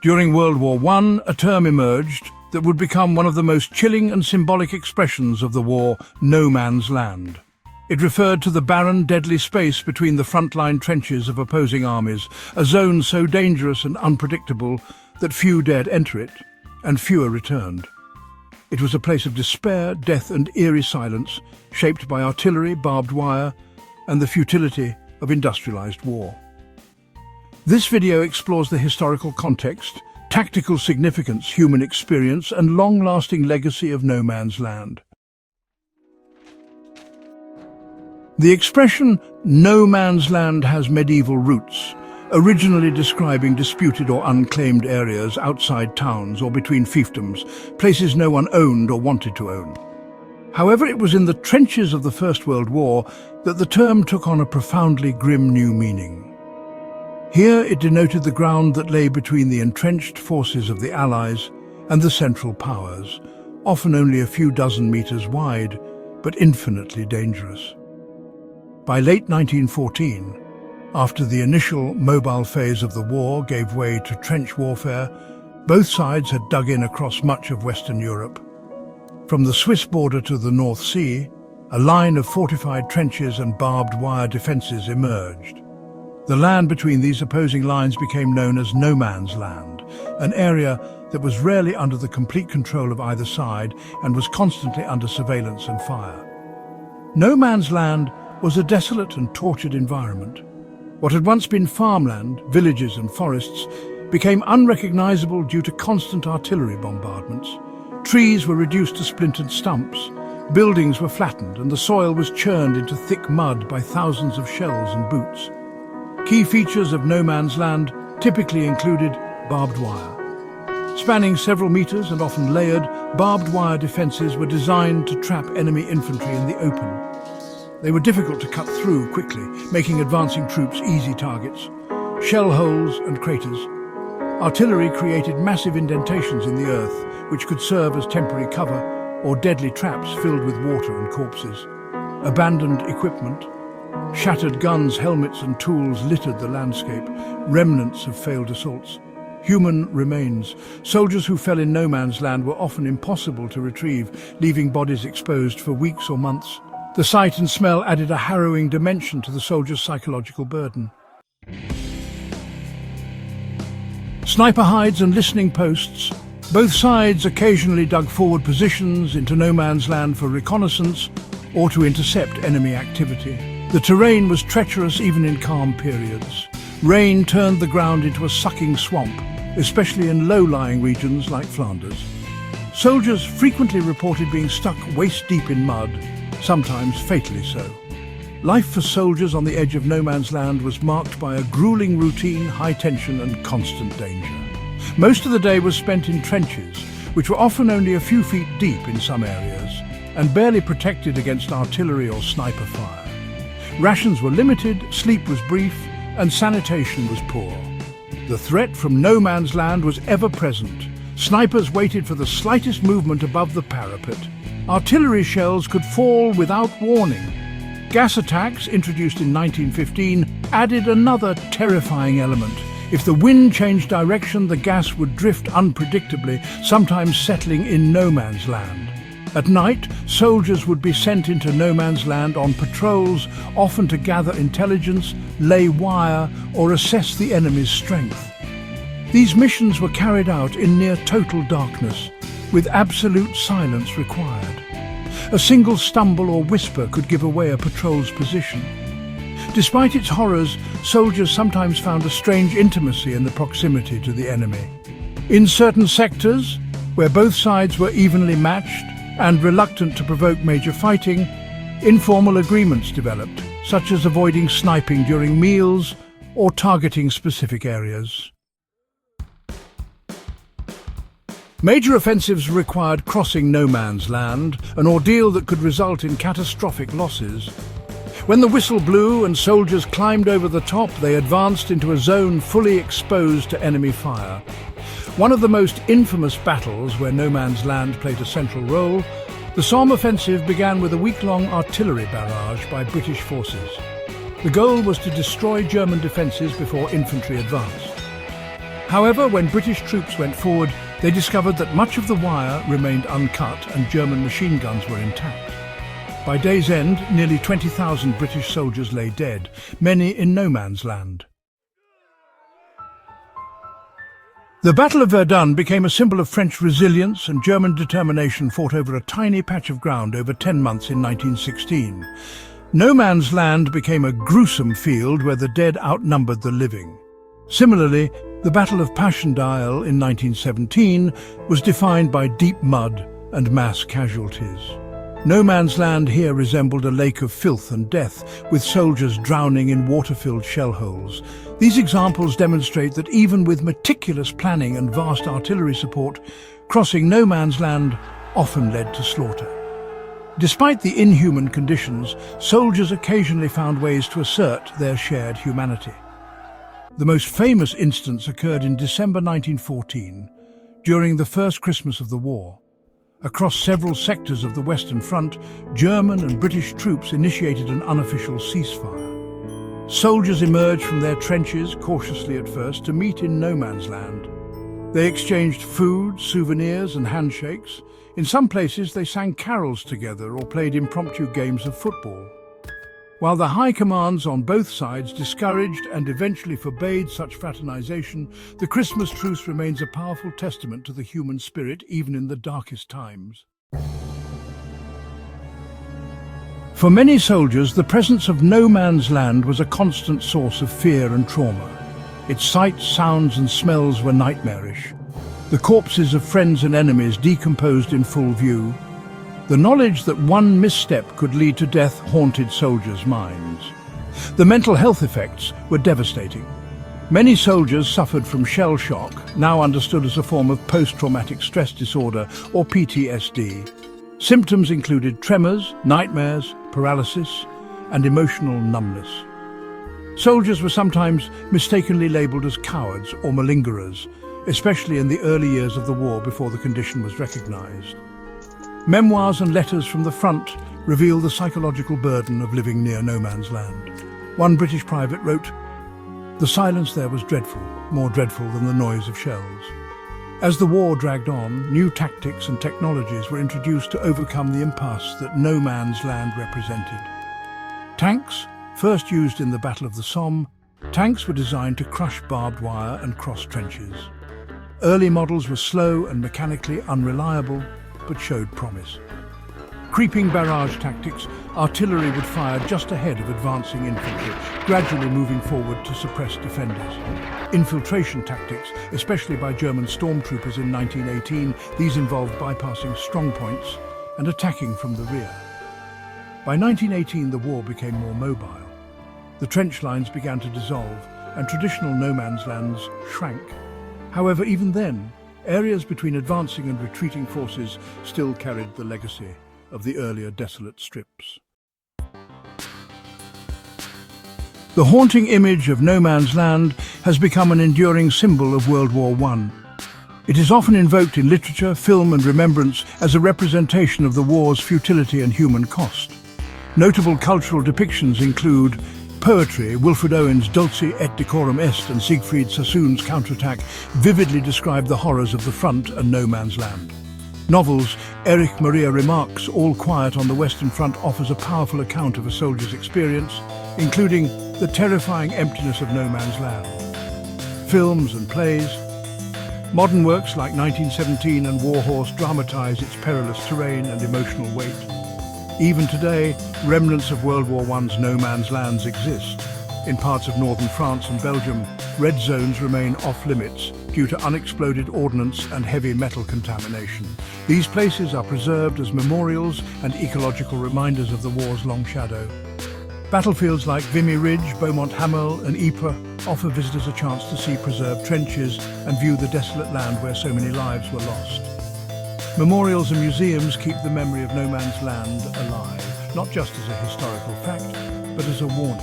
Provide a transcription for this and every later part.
During World War I, a term emerged that would become one of the most chilling and symbolic expressions of the war, no man's land. It referred to the barren, deadly space between the frontline trenches of opposing armies, a zone so dangerous and unpredictable that few dared enter it, and fewer returned. It was a place of despair, death and eerie silence, shaped by artillery, barbed wire, and the futility of industrialized war. This video explores the historical context, tactical significance, human experience, and long-lasting legacy of no man's land. The expression "no man's land" has medieval roots, originally describing disputed or unclaimed areas outside towns or between fiefdoms, places no one owned or wanted to own. However, it was in the trenches of the First World War that the term took on a profoundly grim new meaning. Here it denoted the ground that lay between the entrenched forces of the Allies and the Central Powers, often only a few dozen meters wide, but infinitely dangerous. By late 1914, after the initial mobile phase of the war gave way to trench warfare, both sides had dug in across much of Western Europe. From the Swiss border to the North Sea, a line of fortified trenches and barbed wire defences emerged. The land between these opposing lines became known as no man's land, an area that was rarely under the complete control of either side and was constantly under surveillance and fire. No man's land was a desolate and tortured environment. What had once been farmland, villages and forests became unrecognizable due to constant artillery bombardments. Trees were reduced to splintered stumps, buildings were flattened, and the soil was churned into thick mud by thousands of shells and boots. Key features of no man's land typically included barbed wire. Spanning several meters and often layered, barbed wire defences were designed to trap enemy infantry in the open. They were difficult to cut through quickly, making advancing troops easy targets. Shell holes and craters. Artillery created massive indentations in the earth, which could serve as temporary cover or deadly traps filled with water and corpses. Abandoned equipment. Shattered guns, helmets and tools littered the landscape, remnants of failed assaults. Human remains. Soldiers who fell in no man's land were often impossible to retrieve, leaving bodies exposed for weeks or months. The sight and smell added a harrowing dimension to the soldiers' psychological burden. Sniper hides and listening posts. Both sides occasionally dug forward positions into no man's land for reconnaissance or to intercept enemy activity. The terrain was treacherous even in calm periods. Rain turned the ground into a sucking swamp, especially in low-lying regions like Flanders. Soldiers frequently reported being stuck waist-deep in mud, sometimes fatally so. Life for soldiers on the edge of no man's land was marked by a grueling routine, high tension and constant danger. Most of the day was spent in trenches, which were often only a few feet deep in some areas, and barely protected against artillery or sniper fire. Rations were limited, sleep was brief, and sanitation was poor. The threat from no man's land was ever present. Snipers waited for the slightest movement above the parapet. Artillery shells could fall without warning. Gas attacks, introduced in 1915, added another terrifying element. If the wind changed direction, the gas would drift unpredictably, sometimes settling in no man's land. At night, soldiers would be sent into no man's land on patrols, often to gather intelligence, lay wire, or assess the enemy's strength. These missions were carried out in near total darkness, with absolute silence required. A single stumble or whisper could give away a patrol's position. Despite its horrors, soldiers sometimes found a strange intimacy in the proximity to the enemy. In certain sectors, where both sides were evenly matched and reluctant to provoke major fighting, informal agreements developed, such as avoiding sniping during meals or targeting specific areas. Major offensives required crossing no man's land, an ordeal that could result in catastrophic losses. When the whistle blew and soldiers climbed over the top, they advanced into a zone fully exposed to enemy fire. One of the most infamous battles where no man's land played a central role, the Somme offensive began with a week-long artillery barrage by British forces. The goal was to destroy German defences before infantry advanced. However, when British troops went forward, they discovered that much of the wire remained uncut and German machine guns were intact. By day's end, nearly 20,000 British soldiers lay dead, many in no man's land. The Battle of Verdun became a symbol of French resilience and German determination fought over a tiny patch of ground over 10 months in 1916. No man's land became a gruesome field where the dead outnumbered the living. Similarly, the Battle of Passchendaele in 1917 was defined by deep mud and mass casualties. No man's land here resembled a lake of filth and death, with soldiers drowning in water-filled shell holes. These examples demonstrate that even with meticulous planning and vast artillery support, crossing no man's land often led to slaughter. Despite the inhuman conditions, soldiers occasionally found ways to assert their shared humanity. The most famous instance occurred in December 1914, during the first Christmas of the war. Across several sectors of the Western Front, German and British troops initiated an unofficial ceasefire. Soldiers emerged from their trenches, cautiously at first, to meet in no man's land. They exchanged food, souvenirs and handshakes. In some places they sang carols together or played impromptu games of football. While the high commands on both sides discouraged and eventually forbade such fraternization, the Christmas Truce remains a powerful testament to the human spirit even in the darkest times. For many soldiers, the presence of no man's land was a constant source of fear and trauma. Its sights, sounds and smells were nightmarish. The corpses of friends and enemies decomposed in full view. The knowledge that one misstep could lead to death haunted soldiers' minds. The mental health effects were devastating. Many soldiers suffered from shell shock, now understood as a form of post-traumatic stress disorder or PTSD. Symptoms included tremors, nightmares, paralysis, and emotional numbness. Soldiers were sometimes mistakenly labelled as cowards or malingerers, especially in the early years of the war before the condition was recognised. Memoirs and letters from the front reveal the psychological burden of living near no man's land. One British private wrote, "The silence there was dreadful, more dreadful than the noise of shells." As the war dragged on, new tactics and technologies were introduced to overcome the impasse that no man's land represented. Tanks, first used in the Battle of the Somme, tanks were designed to crush barbed wire and cross trenches. Early models were slow and mechanically unreliable, but showed promise. Creeping barrage tactics, artillery would fire just ahead of advancing infantry, gradually moving forward to suppress defenders. Infiltration tactics, especially by German stormtroopers in 1918, these involved bypassing strong points and attacking from the rear. By 1918, the war became more mobile. The trench lines began to dissolve, and traditional no man's lands shrank. However, even then, areas between advancing and retreating forces still carried the legacy of the earlier desolate strips. The haunting image of no man's land has become an enduring symbol of World War I. It is often invoked in literature, film and remembrance as a representation of the war's futility and human cost. Notable cultural depictions include poetry. Wilfred Owen's Dulce et Decorum Est and Siegfried Sassoon's counterattack vividly describe the horrors of the front and no man's land. Novels, Erich Maria Remarque's All Quiet on the Western Front offers a powerful account of a soldier's experience, including the terrifying emptiness of no man's land. Films and plays. Modern works like 1917 and War Horse dramatize its perilous terrain and emotional weight. Even today, remnants of World War I's no man's lands exist. In parts of northern France and Belgium, red zones remain off-limits due to unexploded ordnance and heavy metal contamination. These places are preserved as memorials and ecological reminders of the war's long shadow. Battlefields like Vimy Ridge, Beaumont Hamel and Ypres offer visitors a chance to see preserved trenches and view the desolate land where so many lives were lost. Memorials and museums keep the memory of no man's land alive, not just as a historical fact, but as a warning.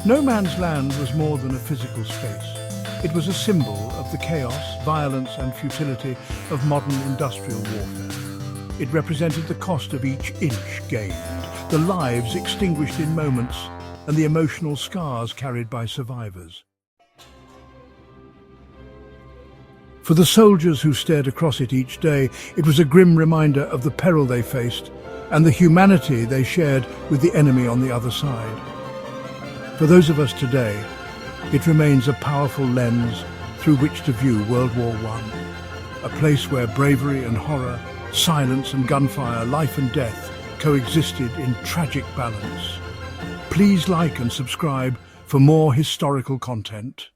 No man's land was more than a physical space. It was a symbol of the chaos, violence and futility of modern industrial warfare. It represented the cost of each inch gained, the lives extinguished in moments, and the emotional scars carried by survivors. For the soldiers who stared across it each day, it was a grim reminder of the peril they faced and the humanity they shared with the enemy on the other side. For those of us today, it remains a powerful lens through which to view World War I, a place where bravery and horror, silence and gunfire, life and death coexisted in tragic balance. Please like and subscribe for more historical content.